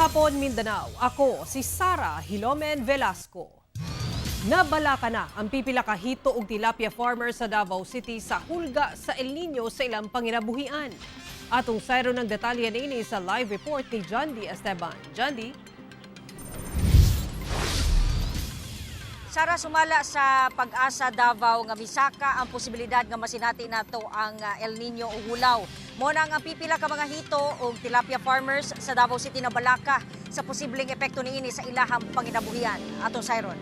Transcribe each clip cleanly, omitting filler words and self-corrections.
hapon, Mindanao. Ako si Sara Hilomen Velasco. Nabalaka na ang pipila ka hito og tilapia farmer sa Davao City sa hulga sa El Nino sa ilang panginabuhian. Atong sayro ng detalye niini sa live report ni John D. Esteban. John D. Sara, sumala sa Pag-asa Davao nga misaka ang posibilidad nga masinati nato ang El Nino o hulaw. Muna ang pipila ka mga hito o tilapia farmers sa Davao City na balaka sa posibleng epekto niini sa ilahang panginabuhian. Atong sayron.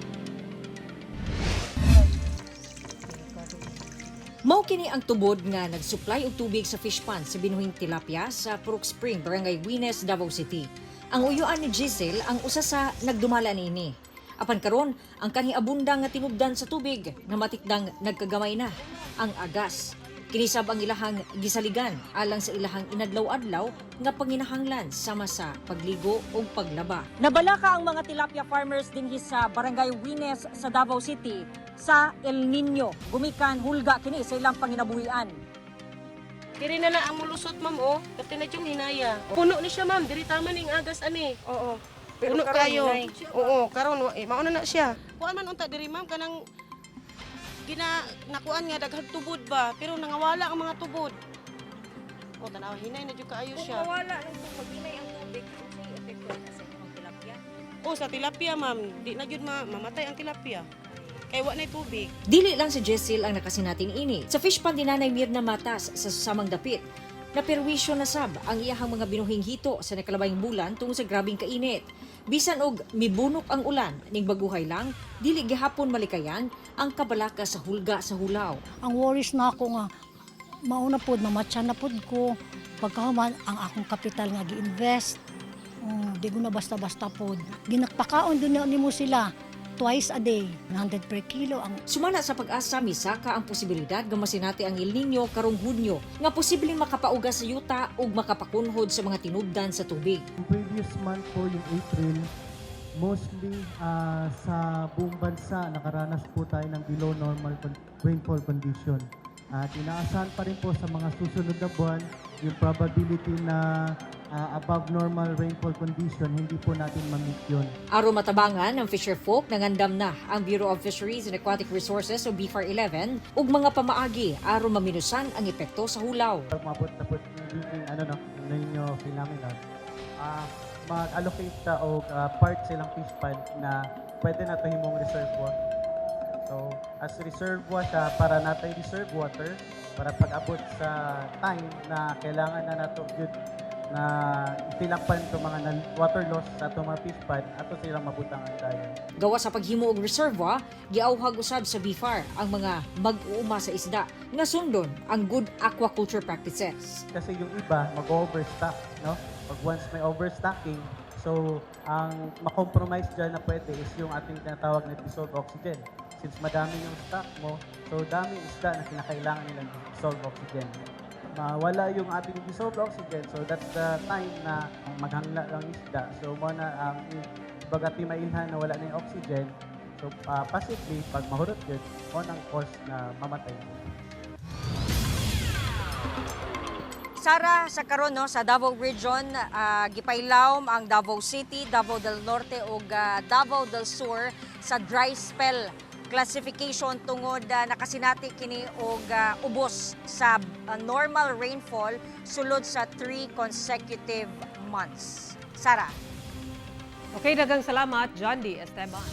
Mao kini ang tubod nga nagsupply og tubig sa fish pond sa binuhing tilapia sa Purok Spring, Barangay Guines, Davao City. Ang uyuan ni Giselle ang usa sa nagdumala niini. Apan karon ang kanhi abundang nga tinubdan sa tubig na matikdang nagkagamay na ang agas. Kinisab ang ilahang gisaligan alang sa ilahang inadlaw-adlaw nga panginahanglan sama sa pagligo o paglaba. Nabalaka ang mga tilapia farmers dinhi sa Barangay Guines sa Davao City sa El Nino. Gumikan hulga kini sa ilang panginabuhian. Diri na ang mulusot, ma'am, oh. Pati na yung hinaya. Puno ni siya, ma'am. Diri tama ning agas, ani. Oo. Puno kayo. Oo, karon mauna na siya. Kuan man unta diri, ma'am, kanang nakuan nga daghang tubod ba, pero nangawala ang mga tubod. O tanaw hinay na jud kaayo siya. Kung mawala ng tubig, hinay ang tubig, sa epekto na sa inyong tilapia. O sa tilapia, ma'am, di na jud mamatay ang tilapia. Kay wa nay tubig. Dili lang si Giselle ang nakasinatin ini. Sa fish pond dinanay Mirna Matas sa susamang dapit. Naperwisyo na sab ang iyahang mga binuhing hito sa nakalabayng bulan tungod sa grabing kainit. Bisan og mibunok ang ulan ning baguhay lang, dili gihapon malikayan ang kabalaka sa hulga sa hulaw. Ang worries na ako nga, mauna pod, mamatsa na pod ko. Pagkahuman, ang akong kapital nga gi-invest. Di ko na basta-basta pod. Ginakpakaon doon ni mo sila. Twice a day, 100 per kilo ang Sumala sa Pag-asa, misaka ang posibilidad nga masinati ang El Nino karong Hunyo nga posibleng makapauga sa yuta ug makapakunhod sa mga tinubdan sa tubig. Yung previous month po, yung April, mostly sa buong bansa nakaranas po tayo ng below normal rainfall condition. At inaasahan pa rin po sa mga susunod na buwan yung probability na above normal rainfall condition, hindi po natin ma-meet yun. Aron matabangan ng fisher folk, nangandam na ang Bureau of Fisheries and Aquatic Resources o BFAR 11 ug mga pamaagi aron maminusan ang epekto sa hulaw. Mabot na po yung ninyo phenomenon. Mag-allocate ta og part silang fish pond na pwede na himong reservoir. So, as reservoir siya para natay reserve water para pag-abot sa time na kailangan na nato good na itilakpan itong mga water loss sa itong mga fish pond ato silang mabutangan tayo. Gawa sa paghimo og reservoir, giauhag usab sa BFAR ang mga mag-uuma sa isda nga sundon ang good aquaculture practices. Kasi yung iba mag-overstock, no? Pag once may overstocking, so ang makompromise dyan na pwede is yung ating tinatawag na dissolved oxygen. Since madami yung stock mo, so dami isda na kinakailangan nilang dissolved oxygen. Mawala yung ating dissolved oxygen, so that's the time na maghangla lang isda. So muna ang bagati mailhan na wala na yung oxygen, so possibly pag mahurot yun, ang cause na mamatay. Sara, sa karon no, sa Davao Region, gipailawom ang Davao City, Davao del Norte ug Davao del Sur sa dry spell classification tungod nakasinati kini og ubos sa normal rainfall sulod sa 3 consecutive months. Sara. Okay, daghang salamat, John D. Esteban.